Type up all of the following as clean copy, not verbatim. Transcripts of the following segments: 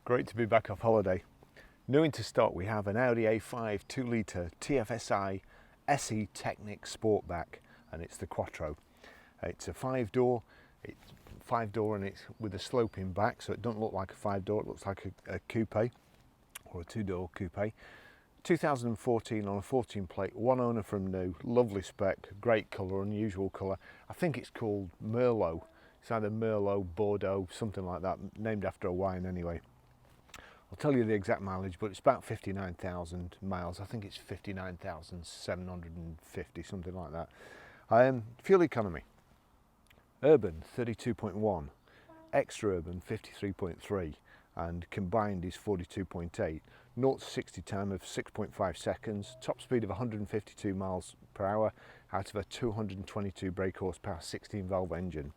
Great to be back off holiday. New into stock, we have an Audi A5 2 litre TFSI SE Technik Sportback, and it's the Quattro. It's a five door and it's with a sloping back, so it doesn't look like a five door, it looks like a coupe or a two-door coupe. 2014 on a 14 plate, one owner from new, lovely spec, great colour, unusual colour. I think it's called Merlot. It's either Merlot, Bordeaux, something like that, named after a wine anyway. I'll tell you the exact mileage, but it's about 59,000 miles. I think it's 59,750, something like that. Fuel economy, urban 32.1, extra urban 53.3, and combined is 42.8. 0 to 60 time of 6.5 seconds, top speed of 152 miles per hour out of a 222 brake horsepower 16 valve engine.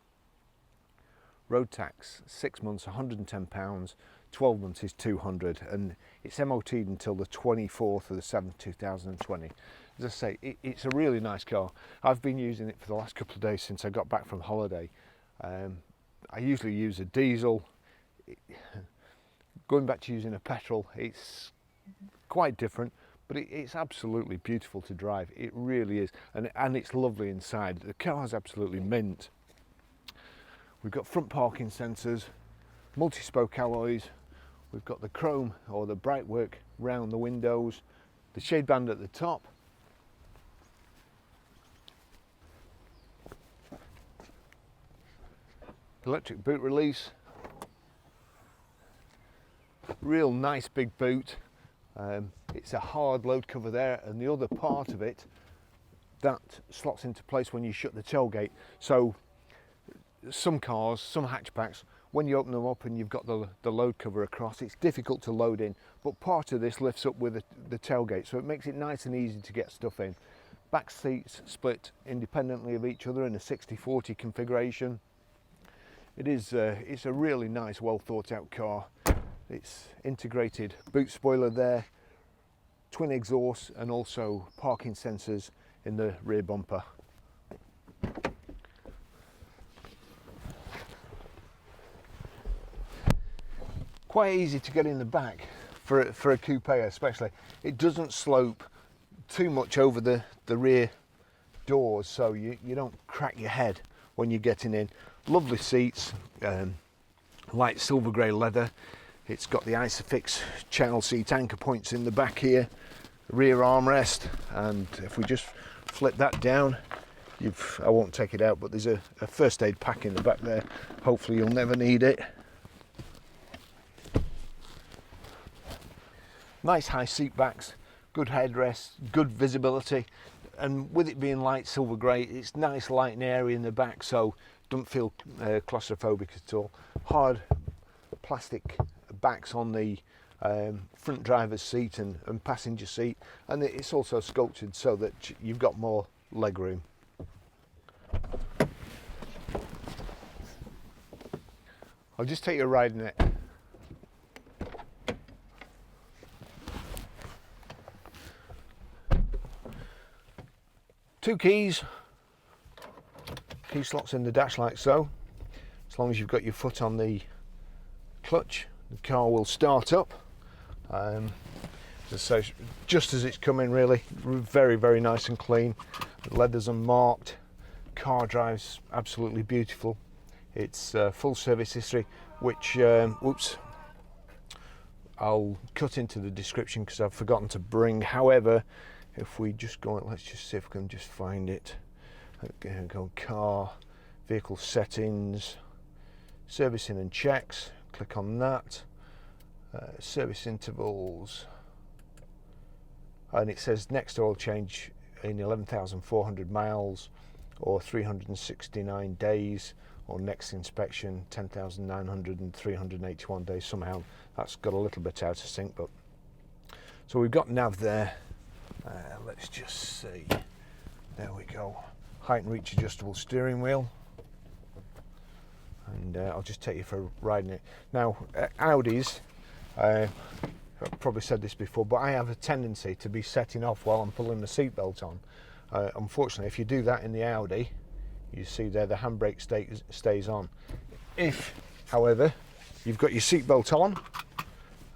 Road tax, 6 months, £110, 12 months is 200, and it's MOT'd until the 24th of the 7th, 2020. As I say, it's a really nice car. I've been using it for the last couple of days since I got back from holiday. I usually use a diesel. Going back to using a petrol, it's quite different, but it's absolutely beautiful to drive. It really is, and it's lovely inside. The car's absolutely mint. We've got front parking sensors, multi-spoke alloys, we've got the chrome or the bright work round the windows, the shade band at the top, electric boot release, real nice big boot. It's a hard load cover there, and the other part of it that slots into place when you shut the tailgate. So some cars, some hatchbacks, when you open them up and you've got the load cover across, it's difficult to load in, but part of this lifts up with the tailgate, so it makes it nice and easy to get stuff in. Back seats split independently of each other in a 60-40 configuration. It's a really nice, well thought out car. It's integrated boot spoiler there, twin exhausts, and also parking sensors in the rear bumper. Quite easy to get in the back for a coupe especially. It doesn't slope too much over the rear doors, so you don't crack your head when you're getting in. Lovely seats, light silver grey leather. It's got the Isofix child seat anchor points in the back here, rear armrest, and if we just flip that down, I won't take it out, but there's a first aid pack in the back there. Hopefully you'll never need it. Nice high seat backs, good headrest, good visibility, and with it being light silver grey, it's nice, light and airy in the back, so don't feel claustrophobic at all. Hard plastic backs on the front driver's seat and passenger seat, and it's also sculpted so that you've got more leg room. I'll just take you a ride in it. Two keys, key slots in the dash like so. As long as you've got your foot on the clutch, the car will start up. So just as it's coming, really, very, very nice and clean. The leather's unmarked. Car drives absolutely beautiful. It's full service history, which I'll cut into the description because I've forgotten to bring. However, if we just go, let's just see if we can just find it. Okay, go car, vehicle settings, servicing and checks. Click on that. Service intervals, and it says next oil change in 11,400 miles or 369 days, or next inspection 10,900 and 381 days. Somehow that's got a little bit out of sync, but so we've got nav there. Let's just see, there we go, height and reach adjustable steering wheel, and I'll just take you for a ride in it. Now Audis, I've probably said this before, but I have a tendency to be setting off while I'm pulling the seatbelt on. Unfortunately, if you do that in the Audi, you see there the handbrake stays on. If, however, you've got your seatbelt on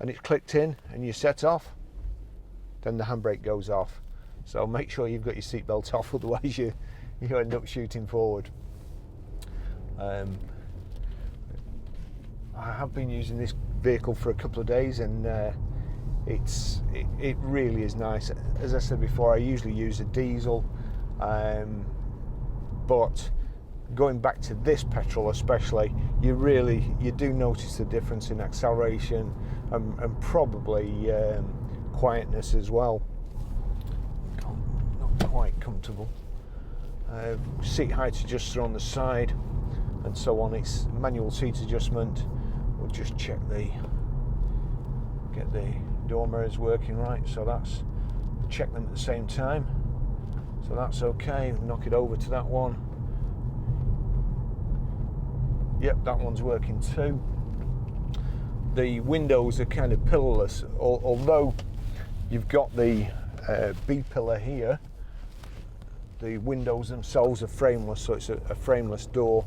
and it's clicked in and you set off, then the handbrake goes off. So make sure you've got your seatbelt off, otherwise you end up shooting forward. I have been using this vehicle for a couple of days, and it really is nice. As I said before, I usually use a diesel, but going back to this petrol especially, you do notice the difference in acceleration and probably quietness as well. Not quite comfortable. Seat height adjuster on the side and so on. It's manual seat adjustment. We'll just get the door mirrors working right, so that's, check them at the same time, so that's okay. Knock it over to that one. Yep, that one's working too. The windows are kind of pillarless, although you've got the B pillar here. The windows themselves are frameless, so it's a frameless door.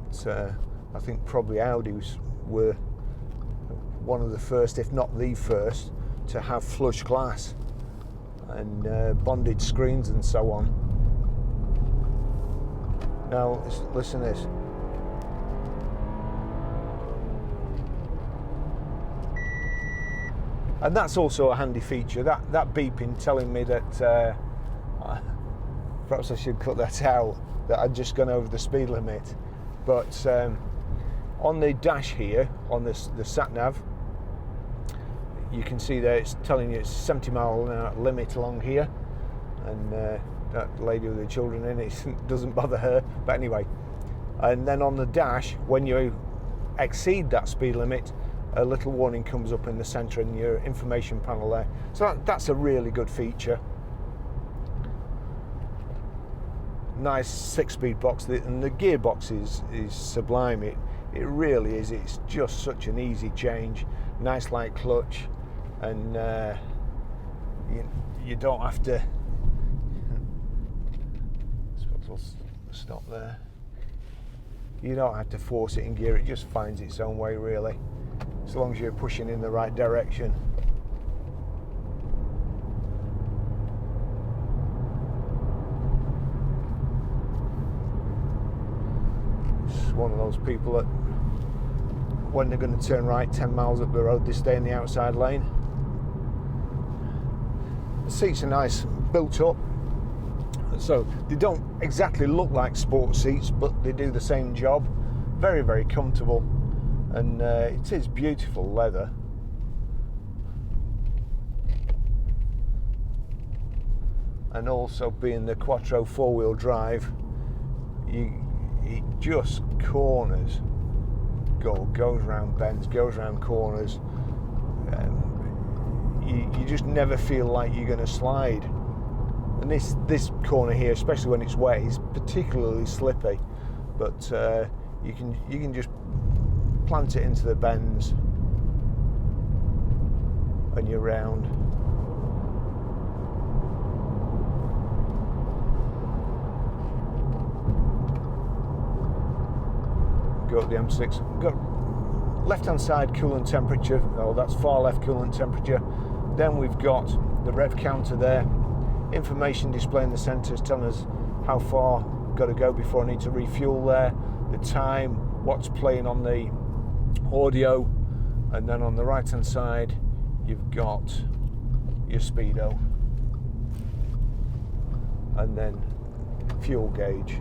It's, I think probably Audis were one of the first, if not the first, to have flush glass and bonded screens and so on. Now, listen to this. And that's also a handy feature, that beeping telling me that perhaps I should cut that out, that I'd just gone over the speed limit. But on the dash here, on the sat-nav, you can see there it's telling you it's 70 mile an hour limit along here, and that lady with the children in it doesn't bother her, but anyway. And then on the dash, when you exceed that speed limit, a little warning comes up in the centre in your information panel there. So that's a really good feature. Nice 6-speed box, and the gearbox is sublime. It really is. It's just such an easy change. Nice light clutch, and you don't have to. I suppose I'll stop there. You don't have to force it in gear. It just finds its own way, really, as long as you're pushing in the right direction. One of those people that when they're going to turn right 10 miles up the road, they stay in the outside lane. The seats are nice, built up, so they don't exactly look like sports seats, but they do the same job. Very, very comfortable, and it is beautiful leather. And also, being the Quattro 4-wheel drive, it just corners, goes around bends, goes around corners. You just never feel like you're going to slide. And this corner here, especially when it's wet, is particularly slippy. But you can just plant it into the bends, and you're round. Go up the M6, got left hand side coolant temperature, that's far left coolant temperature. Then we've got the rev counter there, information display in the centre telling us how far got to go before I need to refuel there, the time, what's playing on the audio, and then on the right hand side you've got your speedo, and then fuel gauge.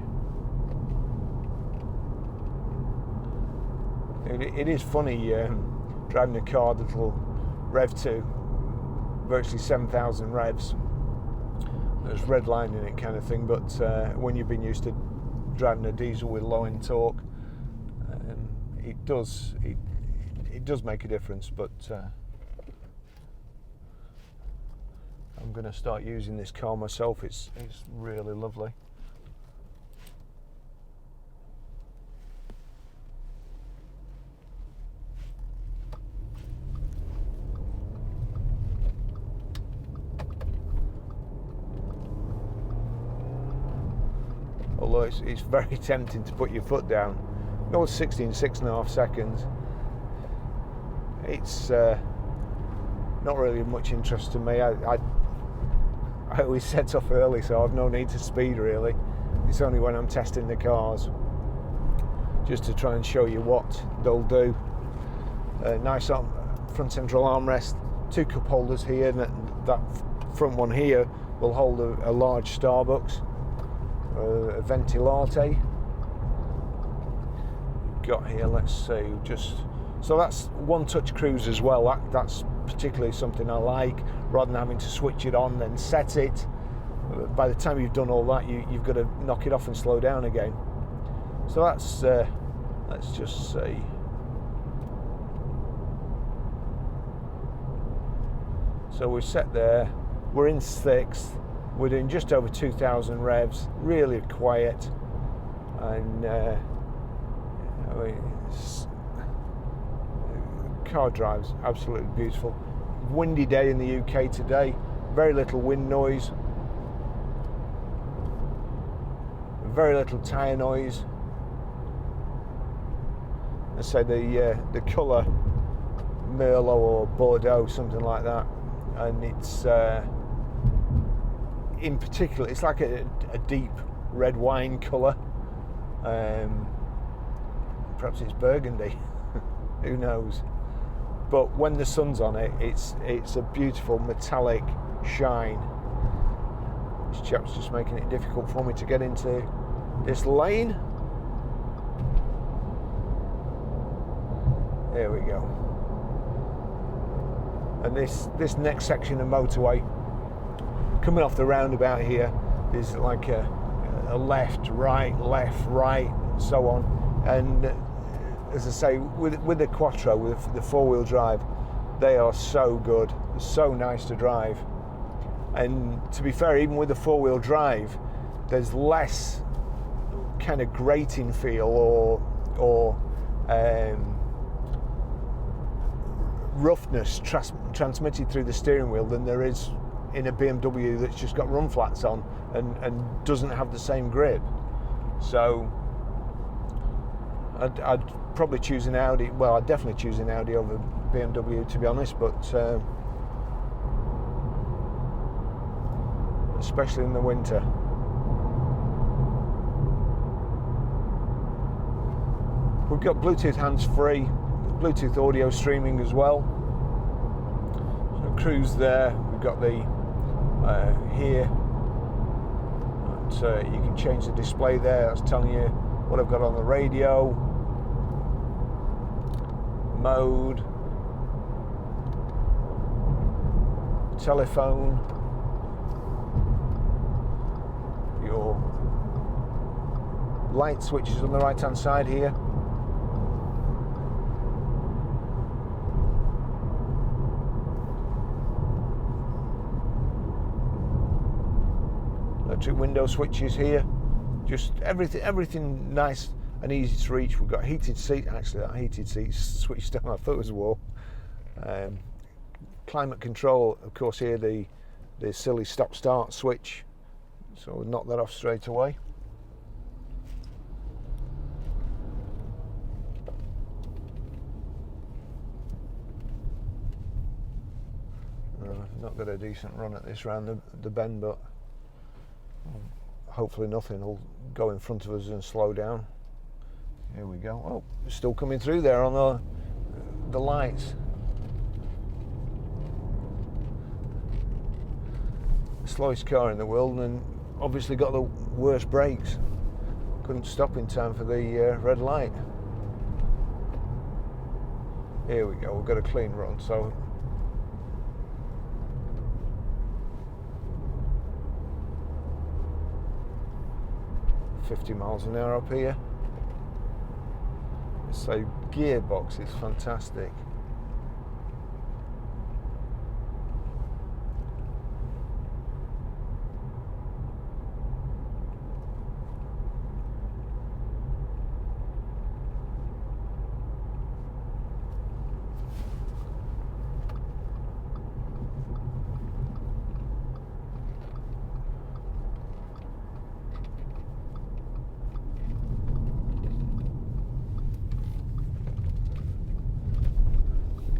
It is funny driving a car that'll rev to virtually 7,000 revs. There's red line in it kind of thing, but when you've been used to driving a diesel with low end torque, it does make a difference. But I'm going to start using this car myself. It's really lovely. Although it's very tempting to put your foot down, No, 16.6.5 seconds. It's not really much interest to me. I always set off early, so I've no need to speed really. It's only when I'm testing the cars, just to try and show you what they'll do. Nice front central armrest, 2 cup holders here, and that front one here will hold a large Starbucks, a venti latte. Got here, let's see, so that's one touch cruise as well. That's particularly something I like, rather than having to switch it on then set it. By the time you've done all that, you've got to knock it off and slow down again. So that's let's just see. So we're set there, we're in 6th, we're doing just over 2,000 revs, really quiet, and car drive's absolutely beautiful. Windy day in the UK today, very little wind noise, very little tyre noise. I say the colour Merlot or Bordeaux, something like that, and it's in particular it's like a deep red wine colour. Perhaps it's burgundy, who knows, but when the sun's on it, it's a beautiful metallic shine. This chap's just making it difficult for me to get into this lane. There we go. And this next section of motorway, coming off the roundabout here, is like a left, right, and so on. And as I say, with the Quattro, with the 4-wheel drive, they are so good, so nice to drive. And to be fair, even with the 4-wheel drive, there's less kind of grating feel or roughness transmitted through the steering wheel than there is in a BMW that's just got run flats on and doesn't have the same grip. So I'd probably choose an Audi. Well, I'd definitely choose an Audi over BMW, to be honest, but especially in the winter. We've got Bluetooth hands-free, Bluetooth audio streaming as well. So cruise there. We've got the here. And, you can change the display there. That's telling you what I've got on the radio, mode, telephone, your light switches on the right hand side here. Electric window switches here. Just everything nice and easy to reach. We've got heated seat. Actually, that heated seat's switched on. I thought it was a wall. Climate control, of course. Here the silly stop-start switch. So we'll knock that off straight away. Not got a decent run at this round the bend, but hopefully nothing will go in front of us and slow down. Here we go. Oh, it's still coming through there on the lights. Slowest car in the world, and obviously got the worst brakes. Couldn't stop in time for the red light. Here we go. We've got a clean run, so 50 miles an hour up here. So gearbox is fantastic.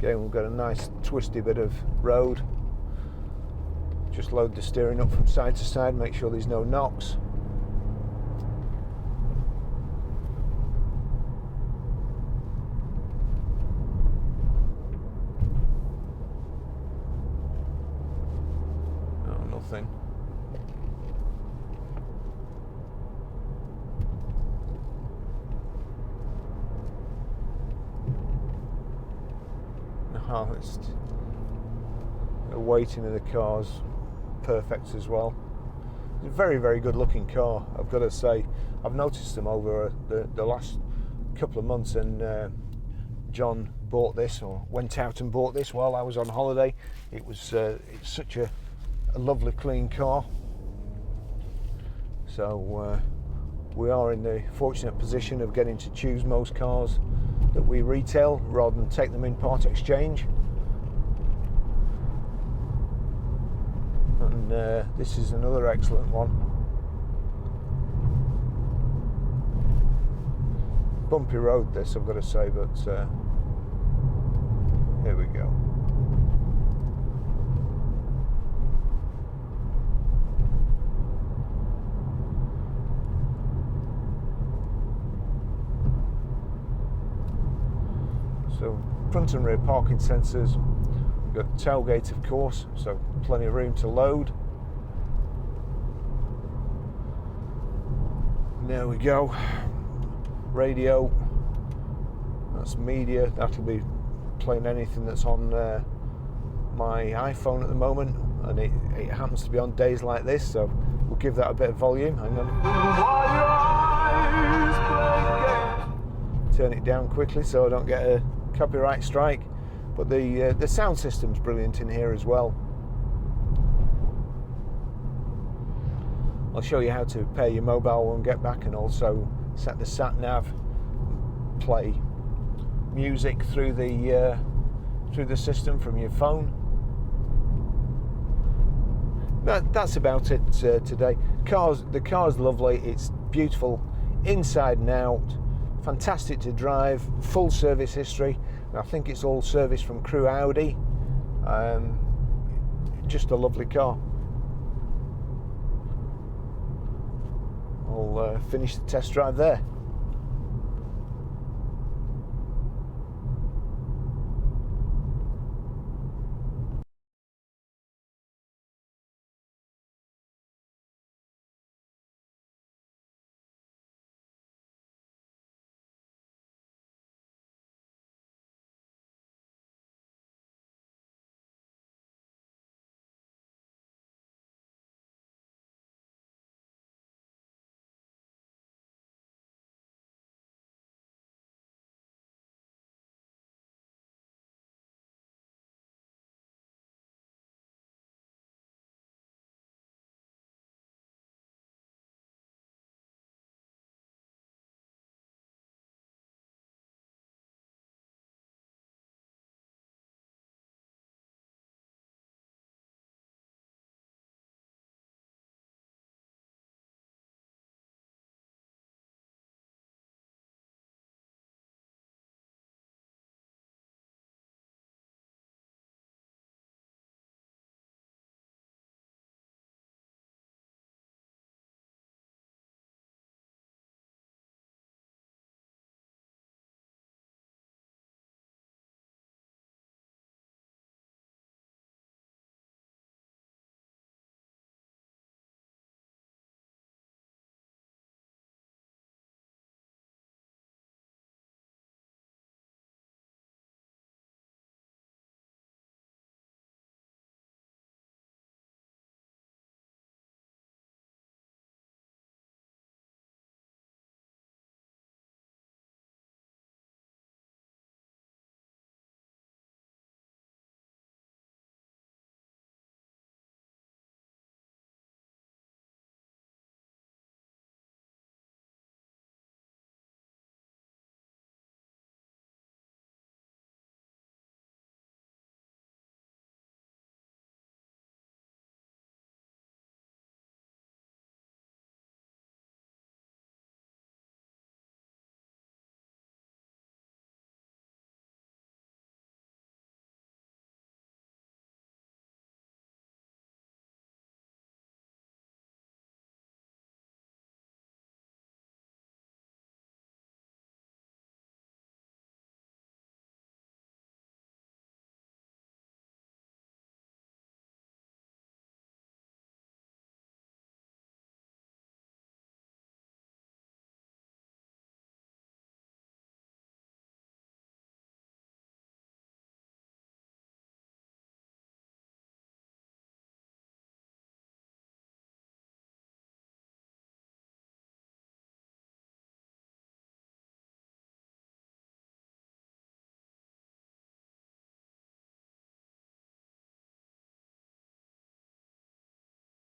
Again, we've got a nice twisty bit of road. Just load the steering up from side to side, make sure there's no knocks. Oh, nothing. Oh, it's the weighting of the car's perfect as well. It's a very, very good looking car, I've got to say. I've noticed them over the last couple of months, and John bought this, or went out and bought this while I was on holiday. It's such a lovely clean car. So we are in the fortunate position of getting to choose most cars that we retail rather than take them in part exchange. And this is another excellent one. Bumpy road this, I've got to say, but here we go. So front and rear parking sensors. We've got tailgate, of course, so plenty of room to load. There we go. Radio, that's media. That'll be playing anything that's on my iPhone at the moment, and it happens to be on days like this, so we'll give that a bit of volume. Hang on. Turn it down quickly so I don't get a copyright strike. But the sound system's brilliant in here as well. I'll show you how to pair your mobile when we get back, and also set the sat nav, play music through the system from your phone. That's about it today. The car's lovely. It's beautiful inside and out. Fantastic to drive. Full service history. I think it's all serviced from Crew Audi. Just a lovely car. I'll finish the test drive there.